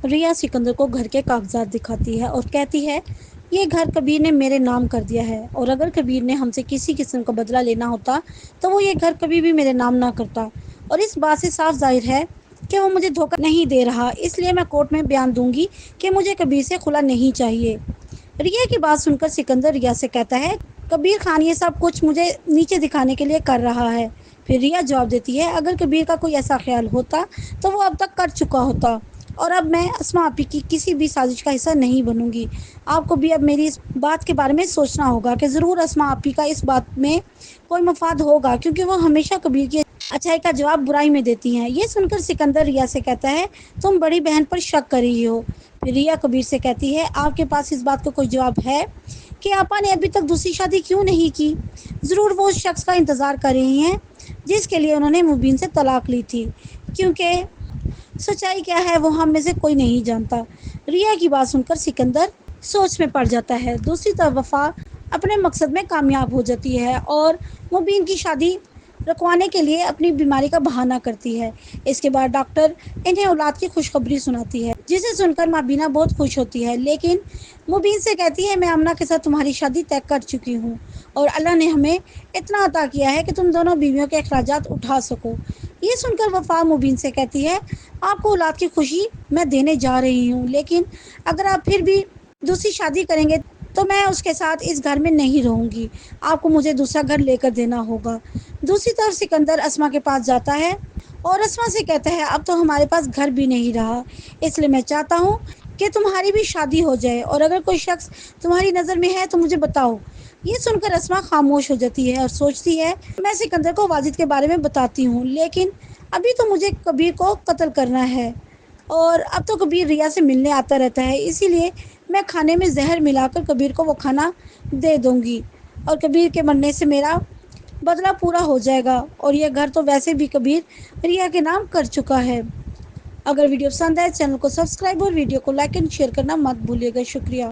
ریا سکندر کو گھر کے کاغذات دکھاتی ہے اور کہتی ہے یہ گھر کبیر نے میرے نام کر دیا ہے اور اگر کبیر نے ہم سے کسی قسم کا بدلہ لینا ہوتا تو وہ یہ گھر کبھی بھی میرے نام نہ کرتا اور اس بات سے صاف ظاہر ہے کہ وہ مجھے دھوکہ نہیں دے رہا، اس لیے میں کورٹ میں بیان دوں گی کہ مجھے کبیر سے خلا نہیں چاہیے۔ ریا کی بات سن کر سکندر ریا سے کہتا ہے کبیر خان یہ سب کچھ مجھے نیچے دکھانے کے لیے کر رہا ہے۔ پھر ریا جواب دیتی ہے اگر کبیر کا کوئی ایسا خیال ہوتا تو وہ اب تک کر چکا ہوتا اور اب میں اسما آپی کی کسی بھی سازش کا حصہ نہیں بنوں گی۔ آپ کو بھی اب میری اس بات کے بارے میں سوچنا ہوگا کہ ضرور اسما آپی کا اس بات میں کوئی مفاد ہوگا کیونکہ وہ ہمیشہ کبیر کی اچھائی کا جواب برائی میں دیتی ہیں۔ یہ سن کر سکندر ریا سے کہتا ہے تم بڑی بہن پر شک کر رہی ہو۔ پھر ریا کبیر سے کہتی ہے آپ کے پاس اس بات کا کوئی جواب ہے کہ آپا نے ابھی تک دوسری شادی کیوں نہیں کی؟ ضرور وہ اس شخص کا انتظار کر رہی ہیں جس کے لیے انہوں نے مبین سے طلاق لی تھی، کیونکہ سچائی کیا ہے وہ ہم میں سے کوئی نہیں جانتا۔ ریا کی بات سن کر سکندر سوچ میں پڑ جاتا ہے۔ دوسری طرف وفا اپنے مقصد میں کامیاب ہو جاتی ہے اور مبین کی شادی رکوانے کے لیے اپنی بیماری کا بہانہ کرتی ہے۔ اس کے بعد ڈاکٹر انہیں اولاد کی خوشخبری سناتی ہے جسے سن کر مابینہ بہت خوش ہوتی ہے، لیکن مبین سے کہتی ہے میں آمنہ کے ساتھ تمہاری شادی طے کر چکی ہوں اور اللہ نے ہمیں اتنا عطا کیا ہے کہ تم دونوں بیویوں کے اخراجات اٹھا سکو۔ یہ سن کر وفا مبین سے کہتی ہے آپ کو اولاد کی خوشی میں دینے جا رہی ہوں، لیکن اگر آپ پھر بھی دوسری شادی کریں گے تو میں اس کے ساتھ اس گھر میں نہیں رہوں گی، آپ کو مجھے دوسرا گھر لے کر دینا ہوگا۔ دوسری طرف سکندر اسما کے پاس جاتا ہے اور اسما سے کہتا ہے اب تو ہمارے پاس گھر بھی نہیں رہا، اس لیے میں چاہتا ہوں کہ تمہاری بھی شادی ہو جائے اور اگر کوئی شخص تمہاری نظر میں ہے تو مجھے بتاؤ۔ یہ سن کر اسما خاموش ہو جاتی ہے اور سوچتی ہے میں سکندر کو واجد کے بارے میں بتاتی ہوں، لیکن ابھی تو مجھے کبیر کو قتل کرنا ہے اور اب تو کبیر ریا سے ملنے آتا رہتا ہے، اسی لیے میں کھانے میں زہر ملا کر کبیر کو وہ کھانا دے دوں گی اور کبیر کے مرنے سے میرا بدلہ پورا ہو جائے گا اور یہ گھر تو ویسے بھی کبیر ریا کے نام کر چکا ہے۔ اگر ویڈیو پسند آئے چینل کو سبسکرائب اور ویڈیو کو لائک اینڈ شیئر کرنا مت بھولیے گا۔ شکریہ۔